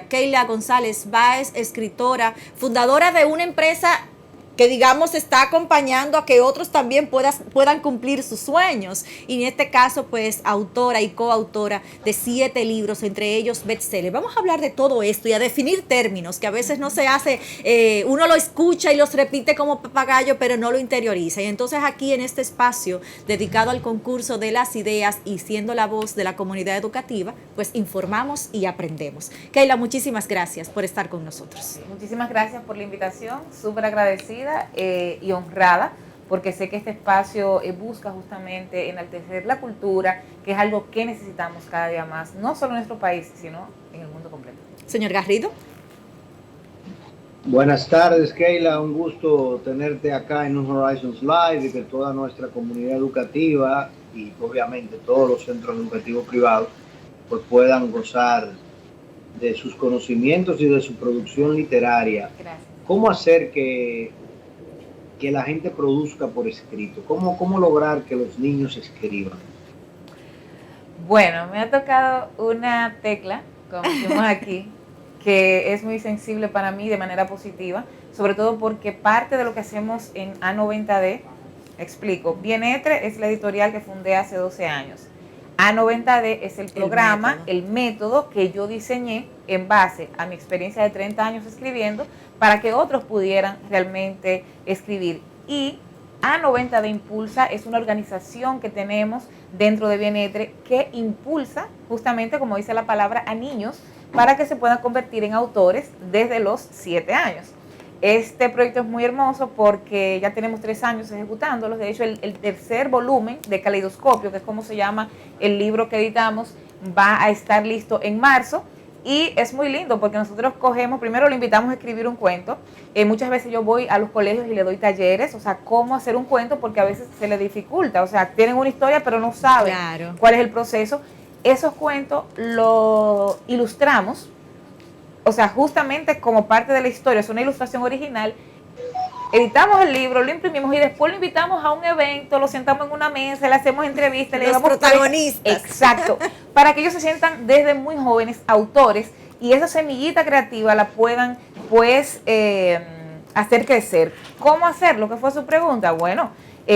Keila González Báez, escritora, fundadora de una empresa que digamos está acompañando a que otros también puedan cumplir sus sueños, y en este caso pues autora y coautora de 7 libros, entre ellos bestsellers. Vamos a hablar de todo esto y a definir términos que a veces no se hace, uno lo escucha y los repite como papagayo pero no lo interioriza, y entonces aquí en este espacio dedicado al concurso de las ideas y siendo la voz de la comunidad educativa, pues informamos y aprendemos. Keila, muchísimas gracias por estar con nosotros. Muchísimas gracias por la invitación, súper agradecida y honrada, porque sé que este espacio busca justamente enaltecer la cultura, que es algo que necesitamos cada día más, no solo en nuestro país, sino en el mundo completo. Señor Garrido. Buenas tardes, Keila, un gusto tenerte acá en New Horizons Live y que toda nuestra comunidad educativa y obviamente todos los centros educativos privados pues puedan gozar de sus conocimientos y de su producción literaria. Gracias. ¿Cómo hacer que la gente produzca por escrito? ¿Cómo lograr que los niños escriban? Bueno, me ha tocado una tecla, como decimos aquí, que es muy sensible para mí de manera positiva, sobre todo porque parte de lo que hacemos en A90D, explico, Bienetre es la editorial que fundé hace 12 años. A90D es el programa, el método que yo diseñé en base a mi experiencia de 30 años escribiendo para que otros pudieran realmente escribir. Y A90D Impulsa es una organización que tenemos dentro de Bienetre que impulsa justamente, como dice la palabra, a niños para que se puedan convertir en autores desde los 7 años. Este proyecto es muy hermoso porque ya tenemos 3 años ejecutándolos. De hecho, el tercer volumen de Caleidoscopio, que es como se llama el libro que editamos, va a estar listo en marzo. Y es muy lindo porque nosotros cogemos, primero lo invitamos a escribir un cuento. Muchas veces yo voy a los colegios y le doy talleres, o sea, cómo hacer un cuento, porque a veces se les dificulta. O sea, tienen una historia pero no saben cuál es el proceso. Esos cuentos los ilustramos, o sea, justamente como parte de la historia, es una ilustración original. Editamos el libro, lo imprimimos y después lo invitamos a un evento, lo sentamos en una mesa, le hacemos entrevistas, le damos protagonistas. Exacto, para que ellos se sientan desde muy jóvenes autores y esa semillita creativa la puedan, pues, hacer crecer. ¿Cómo hacerlo? ¿Qué fue su pregunta? Bueno,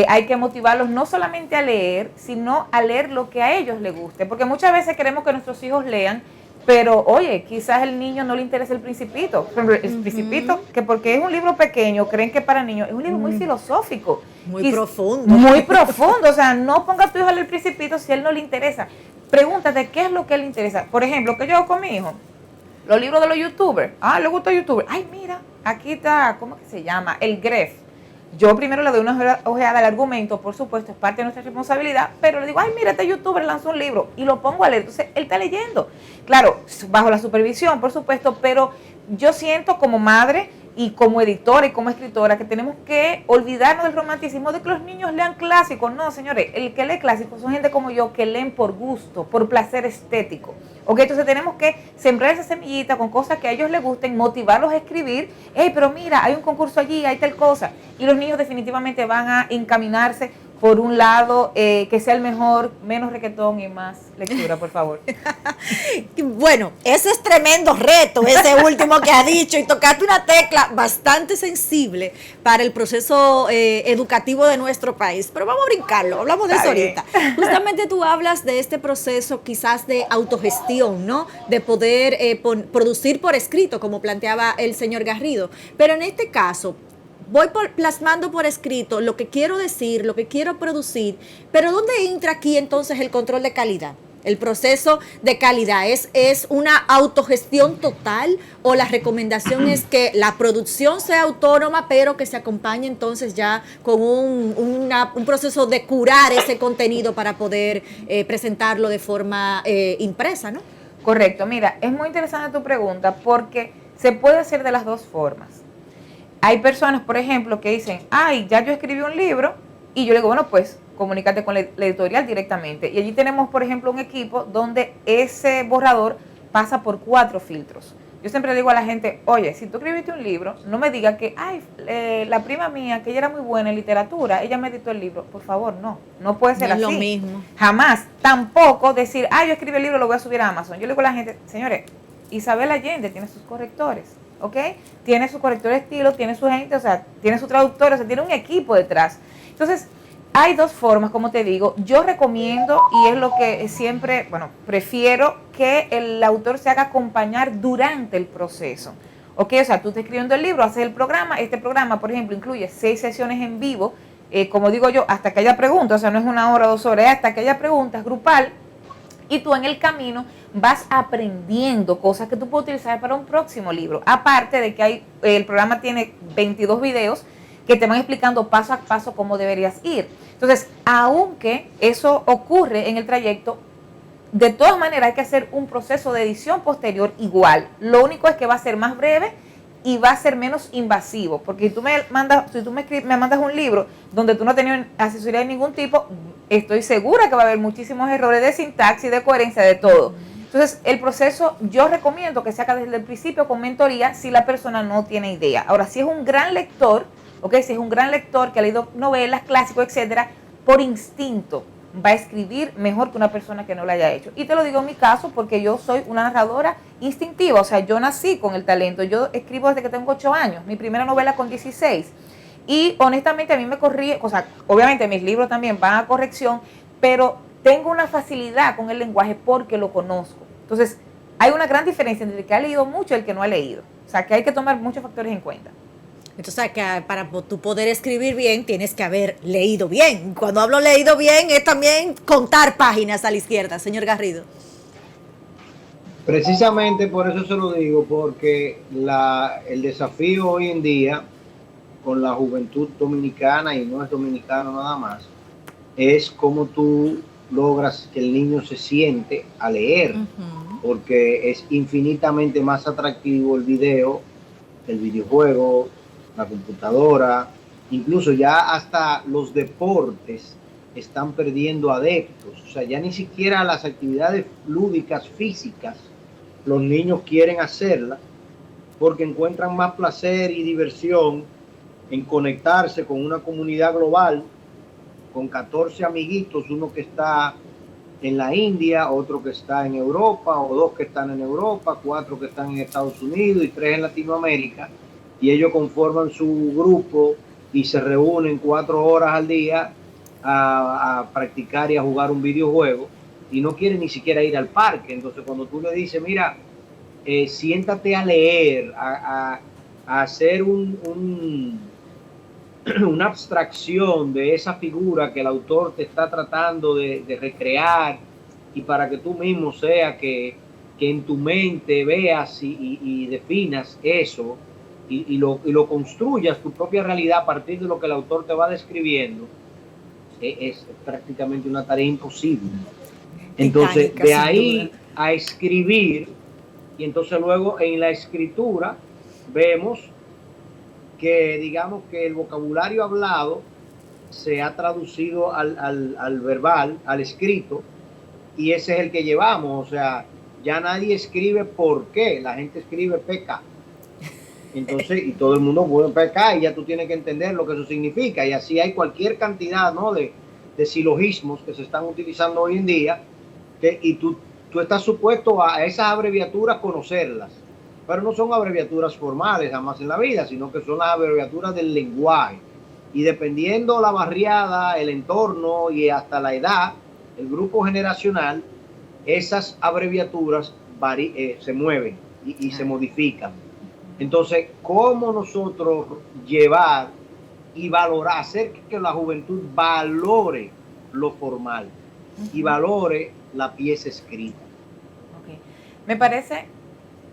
hay que motivarlos no solamente a leer, sino a leer lo que a ellos les guste, porque muchas veces queremos que nuestros hijos lean, pero oye, quizás el niño no le interesa el Principito. Por ejemplo, el Principito, que porque es un libro pequeño, creen que para niños, es un libro muy filosófico. Muy profundo. Muy profundo, o sea, no pongas a tu hijo a leer el Principito si a él no le interesa. Pregúntate qué es lo que le interesa. Por ejemplo, ¿qué yo hago con mi hijo? Los libros de los youtubers. Ah, le gusta youtuber. Ay, mira, aquí está, ¿cómo que se llama? El Gref. Yo primero le doy una ojeada al argumento, por supuesto, es parte de nuestra responsabilidad, pero le digo, ay, mira, este youtuber lanzó un libro y lo pongo a leer. Entonces, él está leyendo. Claro, bajo la supervisión, por supuesto, pero yo siento como madre y como editora y como escritora que tenemos que olvidarnos del romanticismo de que los niños lean clásicos. No, señores, el que lee clásicos son gente como yo que leen por gusto, por placer estético. ¿Ok? Entonces tenemos que sembrar esa semillita con cosas que a ellos les gusten, motivarlos a escribir. Hey, pero mira, hay un concurso allí, hay tal cosa. Y los niños definitivamente van a encaminarse por un lado, que sea el mejor, menos requetón y más lectura, por favor. Bueno, ese es tremendo reto, ese último que ha dicho, y tocaste una tecla bastante sensible para el proceso educativo de nuestro país, pero vamos a brincarlo, hablamos de eso ahorita. Justamente tú hablas de este proceso quizás de autogestión, ¿no? De poder producir por escrito, como planteaba el señor Garrido, pero en este caso, voy plasmando por escrito lo que quiero decir, lo que quiero producir, pero ¿dónde entra aquí entonces el control de calidad? El proceso de calidad, ¿es una autogestión total o la recomendación es que la producción sea autónoma, pero que se acompañe entonces ya con un proceso de curar ese contenido para poder presentarlo de forma impresa, ¿no? Correcto, mira, es muy interesante tu pregunta porque se puede hacer de las dos formas. Hay personas, por ejemplo, que dicen, ay, ya yo escribí un libro, y yo le digo, bueno, pues comunícate con la editorial directamente. Y allí tenemos, por ejemplo, un equipo donde ese borrador pasa por 4 filtros. Yo siempre le digo a la gente, oye, si tú escribiste un libro, no me digas que, ay, la prima mía, que ella era muy buena en literatura, ella me editó el libro. Por favor, no puede ser así. No es lo mismo. Jamás. Tampoco decir, ay, yo escribí el libro, lo voy a subir a Amazon. Yo le digo a la gente, señores, Isabel Allende tiene sus correctores, ¿ok? Tiene su corrector de estilo, tiene su gente, o sea, tiene su traductor, o sea, tiene un equipo detrás. Entonces, hay dos formas, como te digo. Yo recomiendo, y es lo que siempre, bueno, prefiero que el autor se haga acompañar durante el proceso. Ok, o sea, tú estás escribiendo el libro, haces el programa. Este programa, por ejemplo, incluye 6 sesiones en vivo, como digo yo, hasta que haya preguntas, o sea, no es 1 hora, 2 horas, hasta que haya preguntas grupal. Y tú en el camino vas aprendiendo cosas que tú puedes utilizar para un próximo libro. Aparte de que el programa tiene 22 videos que te van explicando paso a paso cómo deberías ir. Entonces, aunque eso ocurre en el trayecto, de todas maneras hay que hacer un proceso de edición posterior igual. Lo único es que va a ser más breve y va a ser menos invasivo, porque si tú me mandas un libro donde tú no tenías asesoría de ningún tipo, estoy segura que va a haber muchísimos errores de sintaxis, de coherencia, de todo. Entonces, el proceso yo recomiendo que se haga desde el principio con mentoría si la persona no tiene idea. Ahora, si es un gran lector, si es un gran lector que ha leído novelas, clásicos, etcétera, por instinto va a escribir mejor que una persona que no lo haya hecho. Y te lo digo en mi caso porque yo soy una narradora instintiva, o sea, yo nací con el talento. Yo escribo desde que tengo 8 años, mi primera novela con 16. Y honestamente a mí me corrí, o sea, obviamente mis libros también van a corrección, pero tengo una facilidad con el lenguaje porque lo conozco. Entonces, hay una gran diferencia entre el que ha leído mucho y el que no ha leído. O sea, que hay que tomar muchos factores en cuenta. Entonces, que para tú poder escribir bien, tienes que haber leído bien. Cuando hablo leído bien, es también contar páginas a la izquierda, señor Garrido. Precisamente por eso se lo digo, porque el desafío hoy en día con la juventud dominicana, y no es dominicano nada más, es cómo tú logras que el niño se siente a leer, porque es infinitamente más atractivo el video, el videojuego, la computadora, incluso ya hasta los deportes están perdiendo adeptos. O sea, ya ni siquiera las actividades lúdicas físicas los niños quieren hacerlas porque encuentran más placer y diversión en conectarse con una comunidad global, con 14 amiguitos, uno que está en la India, otro que está en Europa, o 2 que están en Europa, 4 que están en Estados Unidos y 3 en Latinoamérica, y ellos conforman su grupo y se reúnen 4 horas al día a practicar y a jugar un videojuego, y no quieren ni siquiera ir al parque. Entonces cuando tú le dices, mira, siéntate a leer, a hacer una abstracción de esa figura que el autor te está tratando de recrear, y para que tú mismo sea que en tu mente veas y definas eso y lo construyas tu propia realidad a partir de lo que el autor te va describiendo, es prácticamente una tarea imposible. Entonces, de ahí a escribir, y entonces luego en la escritura vemos que digamos que el vocabulario hablado se ha traducido al verbal, al escrito, y ese es el que llevamos. O sea, ya nadie escribe por qué, la gente escribe PK. Entonces, y todo el mundo puede PK, y ya tú tienes que entender lo que eso significa, y así hay cualquier cantidad, ¿no?, de silogismos que se están utilizando hoy en día, y tú estás supuesto a esas abreviaturas conocerlas, pero no son abreviaturas formales jamás en la vida, sino que son las abreviaturas del lenguaje, y dependiendo la barriada, el entorno y hasta la edad, el grupo generacional, esas abreviaturas se mueven y se modifican. Entonces, ¿cómo nosotros llevar y valorar, hacer que la juventud valore lo formal y valore la pieza escrita? Okay. Me parece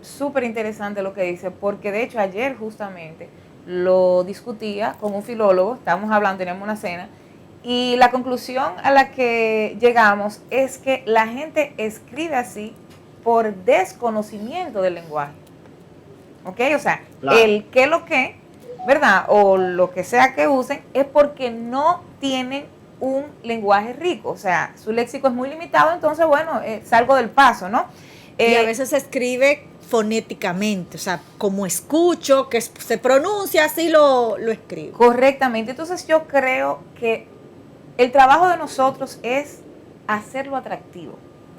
súper interesante lo que dice, porque de hecho ayer justamente lo discutía con un filólogo, estábamos hablando, teníamos una cena, y la conclusión a la que llegamos es que la gente escribe así por desconocimiento del lenguaje. ¿Ok? O sea, claro, el qué lo que, ¿verdad? O lo que sea que usen es porque no tienen un lenguaje rico. O sea, su léxico es muy limitado, entonces, bueno, salgo del paso, ¿no? Y a veces se escribe fonéticamente, o sea, como escucho, que se pronuncia, así lo escribo. Correctamente. Entonces yo creo que el trabajo de nosotros es hacerlo atractivo,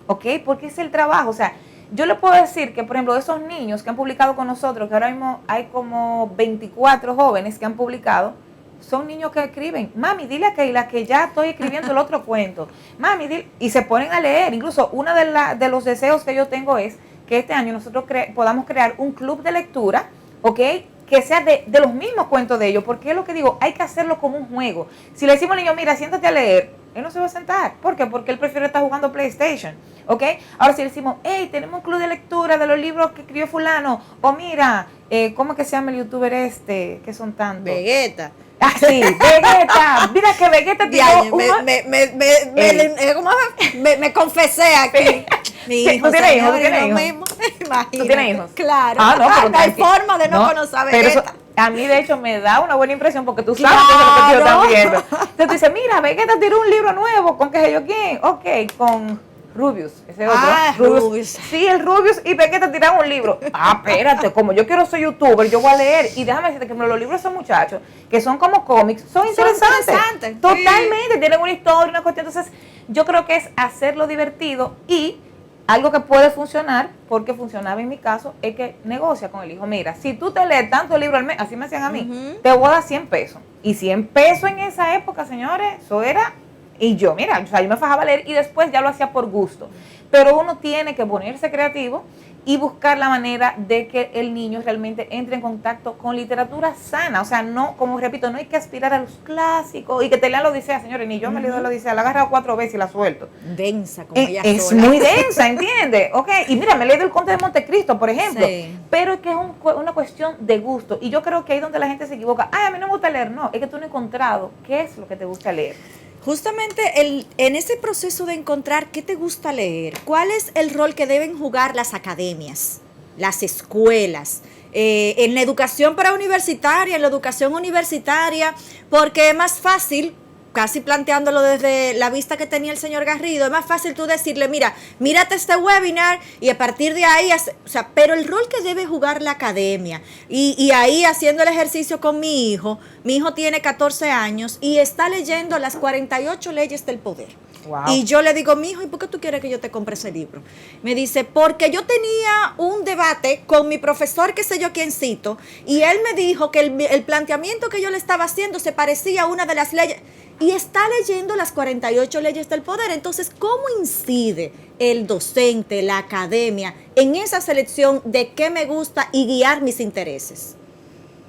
¿ok? Porque es el trabajo, o sea, Yo le puedo decir que, por ejemplo, de esos niños que han publicado con nosotros, que ahora mismo hay como 24 jóvenes que han publicado, son niños que escriben, mami, dile a Keila que ya estoy escribiendo el otro cuento, mami, dile, y se ponen a leer. Incluso uno de los deseos que yo tengo es que este año nosotros podamos crear un club de lectura, ¿ok?, que sea de los mismos cuentos de ellos, porque es lo que digo, hay que hacerlo como un juego. Si le decimos al niño, mira, siéntate a leer, él no se va a sentar. ¿Por qué? Porque él prefiere estar jugando PlayStation, ¿ok? Ahora si le decimos, hey, tenemos un club de lectura de los libros que escribió fulano, o mira, ¿cómo es que se llama el youtuber este? Que son tantos. Vegeta. Ah, sí, Vegeta. Mira que Vegeta tiró me confesé aquí. Mi hijo, ¿Tú tienes hijos? ¿Tú tienes hijos? Claro. Ah, no, pero no hay forma de no conocer a pero Vegeta. eso, a mí, de hecho, me da una buena impresión porque tú sabes Claro. que es lo que yo están viendo. Entonces tú dices, mira, Vegeta tiró un libro nuevo, ¿con qué sé yo quién? Ok, con Rubius, ese otro. Rubius. Sí, el Rubius y Vegeta tiraron un libro. Ah, espérate, como yo quiero ser youtuber, yo voy a leer. Y déjame decirte que los libros de esos muchachos, que son como cómics, son interesantes. Totalmente, tienen una historia, una cuestión. Entonces, yo creo que es hacerlo divertido y algo que puede funcionar, porque funcionaba en mi caso, es que negocia con el hijo. Mira, si tú te lees tanto libro al mes, así me hacían a mí, te voy a dar 100 pesos. Y 100 pesos en esa época, señores, eso era... Y yo, mira, o sea, yo me fajaba a leer y después ya lo hacía por gusto. Pero uno tiene que ponerse creativo y buscar la manera de que el niño realmente entre en contacto con literatura sana. O sea, no, como repito, no hay que aspirar a los clásicos y que te lean la Odisea, señores. Ni yo me he leído la Odisea, la he agarrado 4 veces y la suelto. Densa, como ella es sola. muy densa, ¿entiendes? Ok, y mira, me he leído El Conde de Montecristo, por ejemplo. Sí. Pero es que es una cuestión de gusto. Y yo creo que ahí es donde la gente se equivoca. Ay, a mí no me gusta leer. No, es que tú no has encontrado qué es lo que te gusta leer. Justamente en ese proceso de encontrar qué te gusta leer, cuál es el rol que deben jugar las academias, las escuelas, en la educación preuniversitaria, en la educación universitaria, porque es más fácil, casi planteándolo desde la vista que tenía el señor Garrido, es más fácil tú decirle, mira, mírate este webinar y a partir de ahí, o sea, pero el rol que debe jugar la academia y ahí haciendo el ejercicio con mi hijo tiene 14 años y está leyendo las 48 leyes del poder. Wow. Y yo le digo, mi hijo, ¿y por qué tú quieres que yo te compre ese libro? Me dice, porque yo tenía un debate con mi profesor, qué sé yo quiéncito, y él me dijo que el planteamiento que yo le estaba haciendo se parecía a una de las leyes. Y está leyendo las 48 leyes del poder. Entonces, ¿cómo incide el docente, la academia, en esa selección de qué me gusta y guiar mis intereses?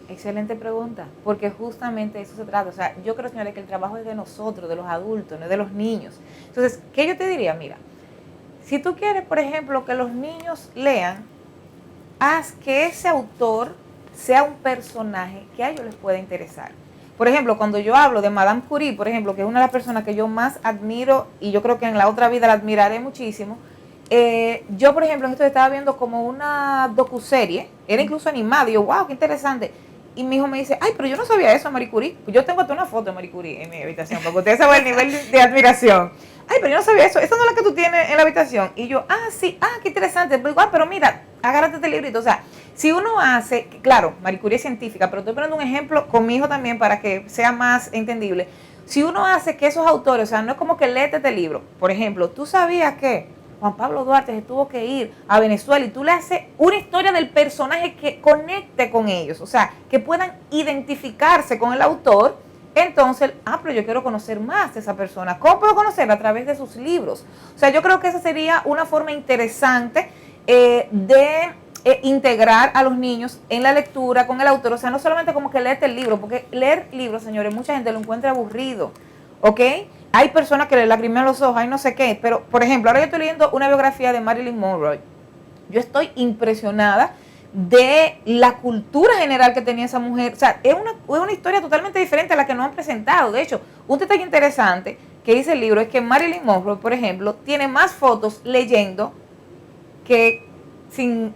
Excelente pregunta, porque justamente de eso se trata. O sea, yo creo, señores, que el trabajo es de nosotros, de los adultos, no es de los niños. Entonces, ¿qué yo te diría? Mira, si tú quieres, por ejemplo, que los niños lean, haz que ese autor sea un personaje que a ellos les pueda interesar. Por ejemplo, cuando yo hablo de Madame Curie, por ejemplo, que es una de las personas que yo más admiro y yo creo que en la otra vida la admiraré muchísimo, yo, por ejemplo, en esto estaba viendo como una docuserie, era incluso animada, y yo, wow, qué interesante. Y mi hijo me dice, ay, pero yo no sabía eso, Marie Curie. Pues yo tengo hasta una foto de Marie Curie en mi habitación, para que ustedes saben el nivel de admiración. Ay, pero yo no sabía eso, esa no es la que tú tienes en la habitación. Y yo, sí, qué interesante. Pues igual, pero mira, agárrate este librito. O sea, si uno hace, claro, Marie Curie es científica, pero estoy poniendo un ejemplo con mi hijo también para que sea más entendible. Si uno hace que esos autores, o sea, no es como que léete este libro. Por ejemplo, tú sabías que Juan Pablo Duarte se tuvo que ir a Venezuela y tú le haces una historia del personaje que conecte con ellos, o sea, que puedan identificarse con el autor. Entonces, pero yo quiero conocer más de esa persona. ¿Cómo puedo conocerla? A través de sus libros. O sea, yo creo que esa sería una forma interesante de integrar a los niños en la lectura con el autor. O sea, no solamente como que leerte el libro, porque leer libros, señores, mucha gente lo encuentra aburrido, ¿ok? Hay personas que le lagrimean los ojos, hay no sé qué, pero, por ejemplo, ahora yo estoy leyendo una biografía de Marilyn Monroe. Yo estoy impresionada de la cultura general que tenía esa mujer. O sea, es una historia totalmente diferente a la que nos han presentado. De hecho, un detalle interesante que dice el libro es que Marilyn Monroe, por ejemplo, tiene más fotos leyendo que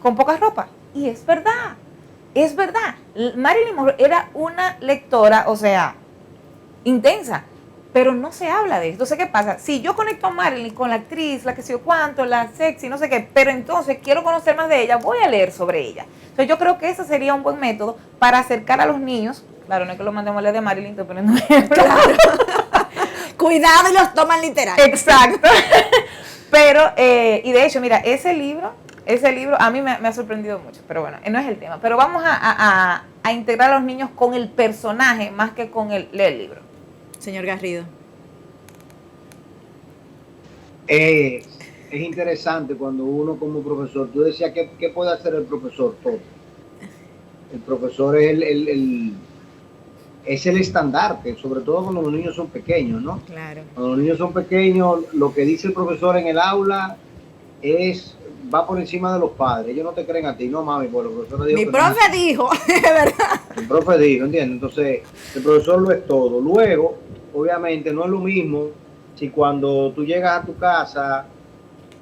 con poca ropa. Y es verdad, es verdad. Marilyn Monroe era una lectora, o sea, intensa, pero no se habla de eso. Entonces, ¿qué pasa? Si yo conecto a Marilyn con la actriz, la que sé yo cuánto, la sexy, no sé qué, pero entonces quiero conocer más de ella, voy a leer sobre ella. Entonces, yo creo que ese sería un buen método para acercar a los niños. Claro, no es que lo mandemos a leer de Marilyn, estoy poniendo un ejemplo. Claro. Cuidado y los toman literal. Exacto. Pero, y de hecho, mira, ese libro ese libro a mí me ha sorprendido mucho, pero bueno, no es el tema. Pero vamos a integrar a los niños con el personaje más que con el libro. Señor Garrido. Es interesante cuando uno como profesor, tú decías, ¿qué puede hacer el profesor? Todo. El profesor es es el estandarte, sobre todo cuando los niños son pequeños, ¿no? Claro. Cuando los niños son pequeños, lo que dice el profesor en el aula va por encima de los padres. Ellos no te creen a ti, no mami, porque el profesor dijo. Mi profe dijo, es verdad. El profe dijo, ¿entiendes? Entonces, el profesor lo es todo. Luego, obviamente, no es lo mismo si cuando tú llegas a tu casa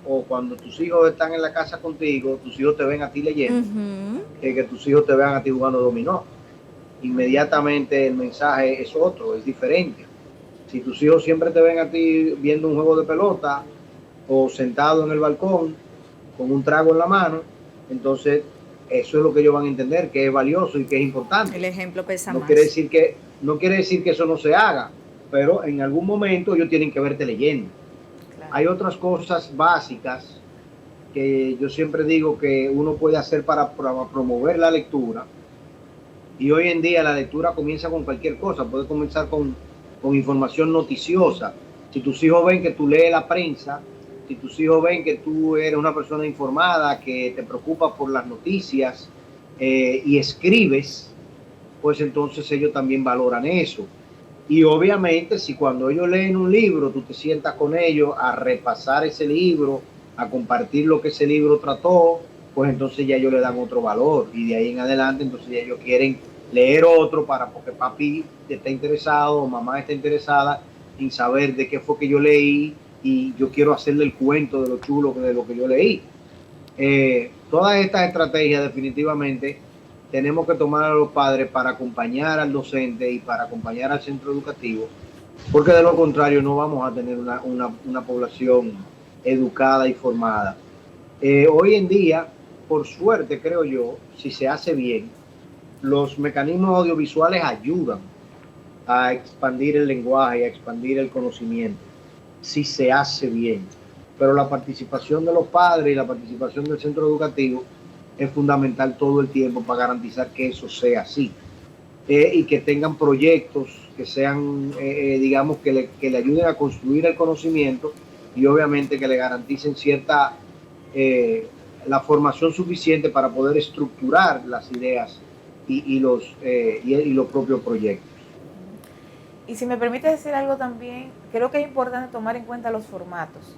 o cuando tus hijos están en la casa contigo, tus hijos te ven a ti leyendo, que tus hijos te vean a ti jugando dominó. Inmediatamente el mensaje es otro, es diferente. Si tus hijos siempre te ven a ti viendo un juego de pelota o sentado en el balcón con un trago en la mano, entonces eso es lo que ellos van a entender, que es valioso y que es importante. El ejemplo pesa no más. No quiere decir que eso no se haga, pero en algún momento ellos tienen que verte leyendo. Claro. Hay otras cosas básicas que yo siempre digo que uno puede hacer para promover la lectura. Y hoy en día la lectura comienza con cualquier cosa, puede comenzar con información noticiosa. Si tus hijos ven que tú lees la prensa, si tus hijos ven que tú eres una persona informada, que te preocupa por las noticias y escribes, pues entonces ellos también valoran eso. Y obviamente si cuando ellos leen un libro, tú te sientas con ellos a repasar ese libro, a compartir lo que ese libro trató, pues entonces ya ellos le dan otro valor. Y de ahí en adelante entonces ya ellos quieren leer otro porque papi está interesado o mamá está interesada en saber de qué fue que yo leí y yo quiero hacerle el cuento de lo chulo de lo que yo leí. Todas estas estrategias definitivamente tenemos que tomar a los padres para acompañar al docente y para acompañar al centro educativo, porque de lo contrario no vamos a tener una población educada y formada. Hoy en día, por suerte creo yo, si se hace bien, los mecanismos audiovisuales ayudan a expandir el lenguaje, a expandir el conocimiento, si se hace bien. Pero la participación de los padres y la participación del centro educativo es fundamental todo el tiempo para garantizar que eso sea así. Y que tengan proyectos que sean, digamos, que le ayuden a construir el conocimiento y obviamente que le garanticen cierta, la formación suficiente para poder estructurar las ideas y los propios proyectos. Y si me permite decir algo también, creo que es importante tomar en cuenta los formatos.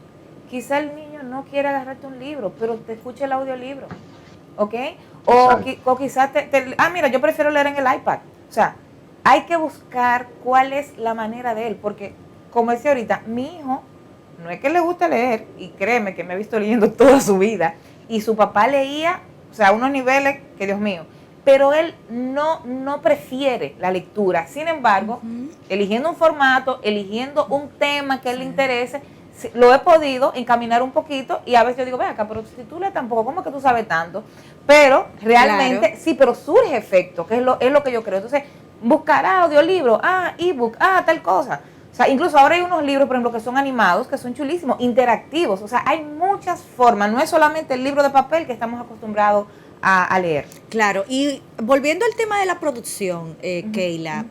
Quizá el niño no quiera agarrarte un libro, pero te escuche el audiolibro, ¿ok? O quizás mira, yo prefiero leer en el iPad. O sea, hay que buscar cuál es la manera de él, porque como decía ahorita, mi hijo no es que le guste leer, y créeme que me he visto leyendo toda su vida, y su papá leía, o sea, a unos niveles que Dios mío, pero él no prefiere la lectura. Sin embargo, eligiendo un formato, eligiendo un tema que a él le interese, lo he podido encaminar un poquito y a veces yo digo, ve acá, pero si tú lees tampoco, ¿cómo que tú sabes tanto? Pero realmente, claro, sí, pero surge efecto, que es lo que yo creo. Entonces, buscar audiolibro, ebook, tal cosa. O sea, incluso ahora hay unos libros, por ejemplo, que son animados, que son chulísimos, interactivos. O sea, hay muchas formas, no es solamente el libro de papel que estamos acostumbrados a leer. Claro, y volviendo al tema de la producción, Keila,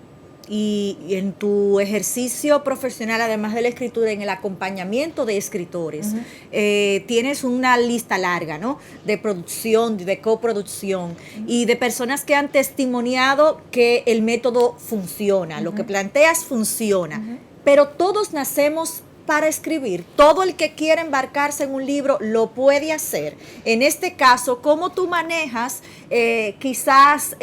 y en tu ejercicio profesional, además de la escritura, en el acompañamiento de escritores, tienes una lista larga, ¿no?, de producción, de coproducción, y de personas que han testimoniado que el método funciona, lo que planteas funciona, pero todos nacemos para escribir. Todo el que quiere embarcarse en un libro lo puede hacer. En este caso, ¿cómo tú manejas quizás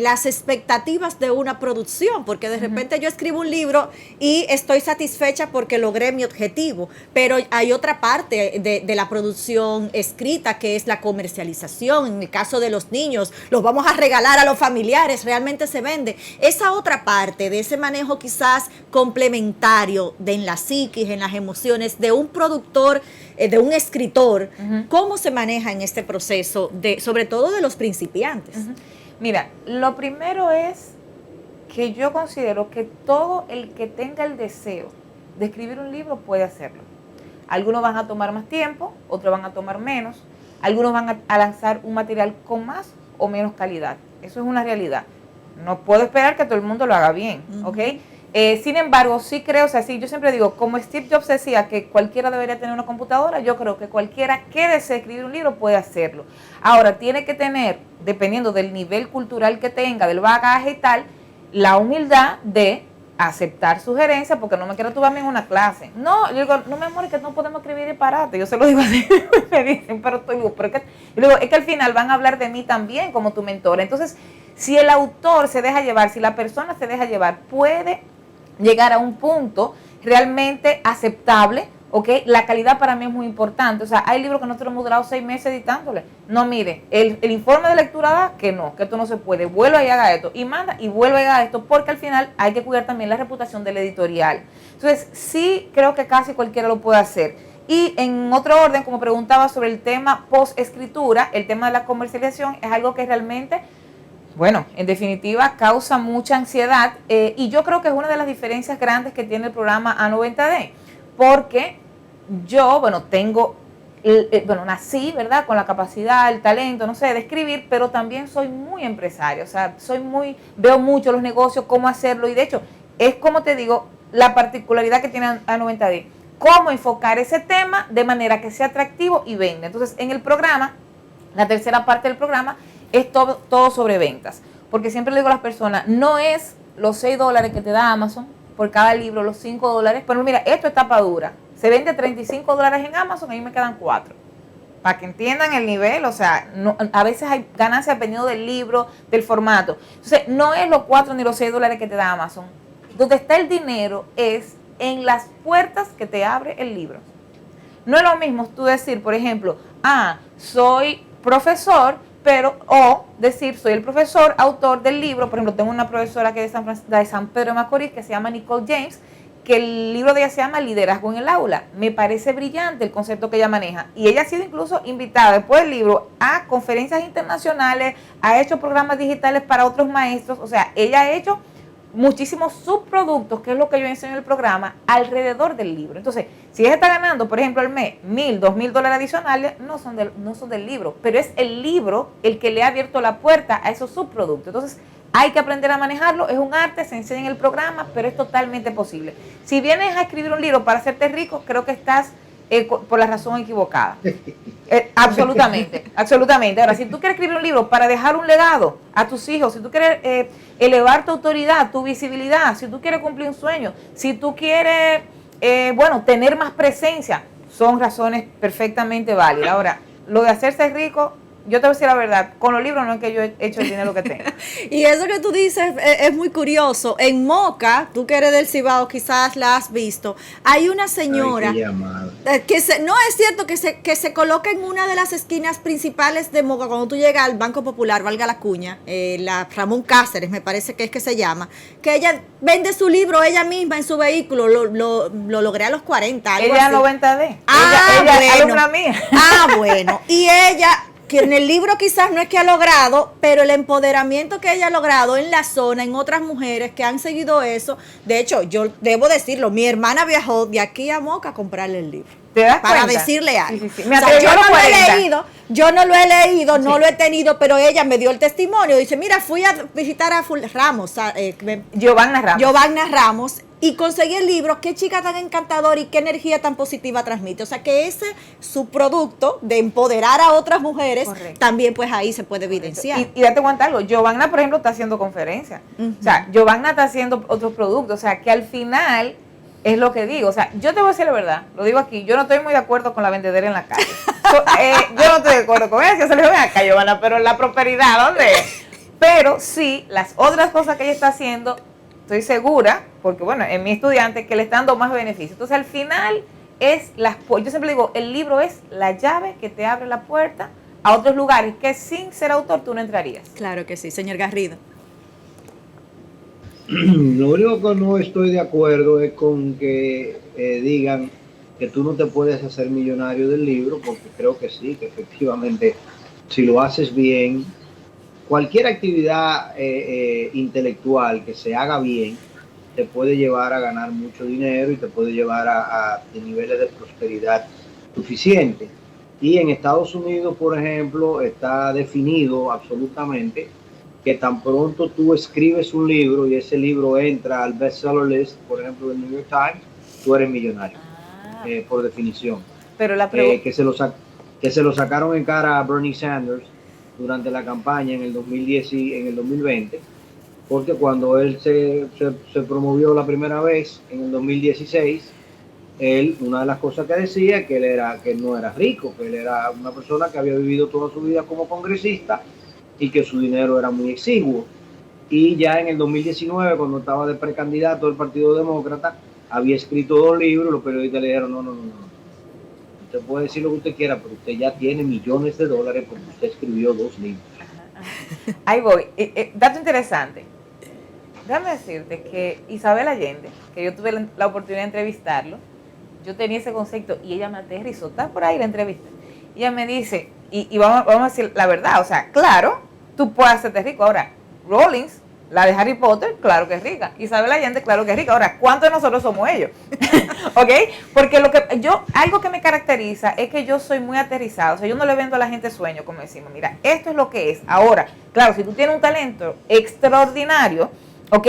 las expectativas de una producción? Porque de repente yo escribo un libro y estoy satisfecha porque logré mi objetivo, pero hay otra parte de la producción escrita, que es la comercialización. En el caso de los niños, los vamos a regalar a los familiares, realmente se vende. Esa otra parte de ese manejo quizás complementario en la psiquis, en las emociones de un productor, de un escritor, ¿cómo se maneja en este proceso, sobre todo de los principiantes? Mira, lo primero es que yo considero que todo el que tenga el deseo de escribir un libro puede hacerlo. Algunos van a tomar más tiempo, otros van a tomar menos, algunos van a lanzar un material con más o menos calidad. Eso es una realidad. No puedo esperar que todo el mundo lo haga bien, ¿ok? Sin embargo, sí creo, o sea, sí, yo siempre digo, como Steve Jobs decía que cualquiera debería tener una computadora, yo creo que cualquiera que desee escribir un libro puede hacerlo. Ahora, tiene que tener, dependiendo del nivel cultural que tenga, del bagaje y tal, la humildad de aceptar sugerencias, porque no me quiero tuve a mí en una clase. No, yo digo, no me amores, que no podemos escribir disparate. Yo se lo digo así, me dicen, pero estoy, pero es que, yo digo, es que al final van a hablar de mí también como tu mentor. Entonces, si el autor se deja llevar, si la persona se deja llevar, puede llegar a un punto realmente aceptable, ¿ok? La calidad para mí es muy importante. O sea, hay libros que nosotros hemos durado 6 meses editándole. No, mire, el informe de lectura da que no, que esto no se puede. Vuelva y haga esto. Y manda y vuelva y haga esto, porque al final hay que cuidar también la reputación del editorial. Entonces, sí creo que casi cualquiera lo puede hacer. Y en otro orden, como preguntaba sobre el tema post-escritura, el tema de la comercialización es algo que realmente, bueno, en definitiva, causa mucha ansiedad y yo creo que es una de las diferencias grandes que tiene el programa A90D, porque yo, bueno, nací, ¿verdad?, con la capacidad, el talento, no sé, de escribir, pero también soy muy empresaria, o sea, veo mucho los negocios, cómo hacerlo, y de hecho, es como te digo, la particularidad que tiene A90D, cómo enfocar ese tema de manera que sea atractivo y venda. Entonces, en el programa, la tercera parte del programa, es todo sobre ventas, porque siempre le digo a las personas, no es los $6 que te da Amazon por cada libro, los $5, pero mira, esto es tapa dura, se vende $35 en Amazon, ahí me quedan 4, para que entiendan el nivel, o sea, no, a veces hay ganancias dependiendo del libro, del formato. Entonces, no es los 4 ni los $6 que te da Amazon, donde está el dinero es en las puertas que te abre el libro. No es lo mismo tú decir, por ejemplo, soy profesor, o decir, soy el profesor, autor del libro. Por ejemplo, tengo una profesora que es de San Pedro de Macorís, que se llama Nicole James, que el libro de ella se llama Liderazgo en el Aula. Me parece brillante el concepto que ella maneja. Y ella ha sido incluso invitada después del libro a conferencias internacionales, ha hecho programas digitales para otros maestros. O sea, ella ha hecho muchísimos subproductos, que es lo que yo enseño en el programa, alrededor del libro. Entonces, si ella está ganando, por ejemplo, al mes $1,000, $2,000 adicionales, no son del libro, pero es el libro el que le ha abierto la puerta a esos subproductos. Entonces, hay que aprender a manejarlo, es un arte, se enseña en el programa, pero es totalmente posible. Si vienes a escribir un libro para hacerte rico, creo que estás por la razón equivocada. Absolutamente, absolutamente. Ahora, si tú quieres escribir un libro para dejar un legado a tus hijos, si tú quieres elevar tu autoridad, tu visibilidad, si tú quieres cumplir un sueño, si tú quieres, tener más presencia, son razones perfectamente válidas. Ahora, lo de hacerse rico, yo te voy a decir la verdad, con los libros no es que yo he hecho el dinero que tengo. Y eso que tú dices es muy curioso. En Moca, tú que eres del Cibao, quizás la has visto, hay una señora no es cierto que se coloca en una de las esquinas principales de Moca, cuando tú llegas al Banco Popular, valga la cuña, la Ramón Cáceres, me parece que es que se llama, que ella vende su libro ella misma en su vehículo, lo logré a los 40, algo ella así. 90D, ella bueno. alumna mía. Bueno, y ella, que en el libro quizás no es que ha logrado, pero el empoderamiento que ella ha logrado en la zona, en otras mujeres que han seguido eso. De hecho, yo debo decirlo, mi hermana viajó de aquí a Moca a comprarle el libro. ¿Te das para cuenta? decirle algo. Sí. O sea, yo no lo he leído, no lo he tenido, pero ella me dio el testimonio. Dice, mira, fui a visitar a Giovanna Ramos, y conseguí el libro. Qué chica tan encantadora y qué energía tan positiva transmite. O sea, que ese subproducto de empoderar a otras mujeres, correcto, también pues ahí se puede evidenciar. Y date cuenta algo, Giovanna, por ejemplo, está haciendo conferencias. O sea, Giovanna está haciendo otros productos. O sea, que al final es lo que digo. O sea, yo te voy a decir la verdad, lo digo aquí, yo no estoy muy de acuerdo con la vendedera en la calle. Yo no estoy de acuerdo con eso. Yo se le digo, ven acá, Giovanna, pero la prosperidad, ¿dónde es? Pero sí, las otras cosas que ella está haciendo, estoy segura, porque bueno, en mi estudiante, que le están dando más beneficios. Entonces, al final, yo siempre digo, el libro es la llave que te abre la puerta a otros lugares que sin ser autor tú no entrarías. Claro que sí, señor Garrido. Lo único que no estoy de acuerdo es con que digan que tú no te puedes hacer millonario del libro, porque creo que sí, que efectivamente, si lo haces bien, cualquier actividad intelectual que se haga bien te puede llevar a ganar mucho dinero y te puede llevar a niveles de prosperidad suficiente. Y en Estados Unidos, por ejemplo, está definido absolutamente que tan pronto tú escribes un libro y ese libro entra al bestseller list, por ejemplo, del New York Times, tú eres millonario, por definición. Pero la pregunta... Que se lo sacaron en cara a Bernie Sanders durante la campaña en el 2010 y en el 2020, porque cuando él se promovió la primera vez en el 2016, él, una de las cosas que decía, que él no era rico, que él era una persona que había vivido toda su vida como congresista y que su dinero era muy exiguo. Y ya en el 2019, cuando estaba de precandidato del Partido Demócrata, había escrito 2 libros y los periodistas le dijeron, no. Usted puede decir lo que usted quiera, pero usted ya tiene millones de dólares porque usted escribió 2 libros. Ahí voy. Dato interesante. Déjame decirte que Isabel Allende, que yo tuve la oportunidad de entrevistarlo, yo tenía ese concepto y ella me aterrizó, está por ahí la entrevista. Y ella me dice, y vamos a decir la verdad, o sea, claro, tú puedes hacerte rico. Ahora, Rawlings, la de Harry Potter, claro que es rica. Isabel Allende, claro que es rica. Ahora, ¿cuántos de nosotros somos ellos? ¿Ok? Porque algo que me caracteriza es que yo soy muy aterrizado. O sea, yo no le vendo a la gente sueño, como decimos. Mira, esto es lo que es. Ahora, claro, si tú tienes un talento extraordinario, ¿ok?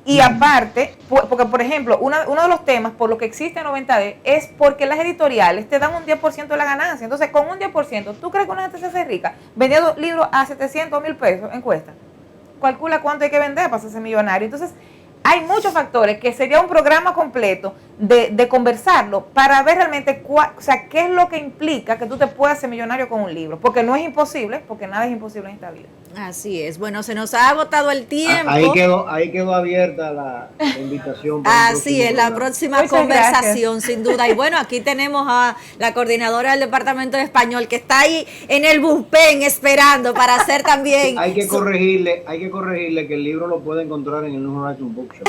Y aparte, porque por ejemplo, uno de los temas por lo que existe 90D es porque las editoriales te dan un 10% de la ganancia. Entonces, con un 10%, ¿tú crees que una gente se hace rica vendiendo libros a 700 mil pesos en cuesta? Calcula cuánto hay que vender para hacerse millonario. Entonces, hay muchos factores que sería un programa completo de conversarlo para ver realmente qué es lo que implica que tú te puedas hacer millonario con un libro. Porque no es imposible, porque nada es imposible en esta vida. Así es. Bueno, se nos ha agotado el tiempo. Ahí quedó abierta la invitación. Así es, la próxima Muchas conversación, gracias. sin duda. Y bueno, aquí tenemos a la coordinadora del Departamento de Español que está ahí en el bullpen esperando para hacer también. Hay que corregirle que el libro lo puede encontrar en el New Horizons Bookshop.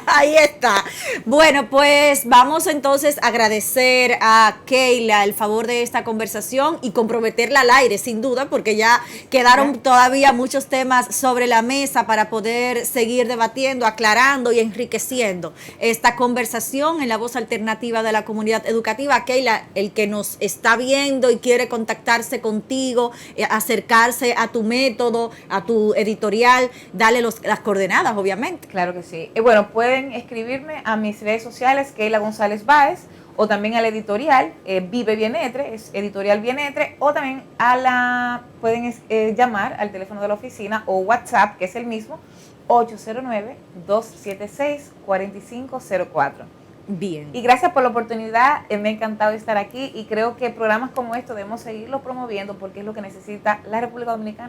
Ahí está. Bueno, pues vamos entonces a agradecer a Keila el favor de esta conversación y comprometerla al aire, sin duda, porque ya quedaron todavía muchos temas sobre la mesa para poder seguir debatiendo, aclarando y enriqueciendo esta conversación en la voz alternativa de la comunidad educativa. Keila, el que nos está viendo y quiere contactarse contigo, acercarse a tu método, a tu editorial, dale las coordenadas, obviamente. Claro que sí. Bueno, pueden escribirme a mis redes sociales, Keila González Báez, o también al editorial, Vive Bienetre, es Editorial Bienetre, o también pueden llamar al teléfono de la oficina o WhatsApp, que es el mismo, 809-276-4504. Bien. Y gracias por la oportunidad, me ha encantado estar aquí y creo que programas como estos debemos seguirlos promoviendo porque es lo que necesita la República Dominicana.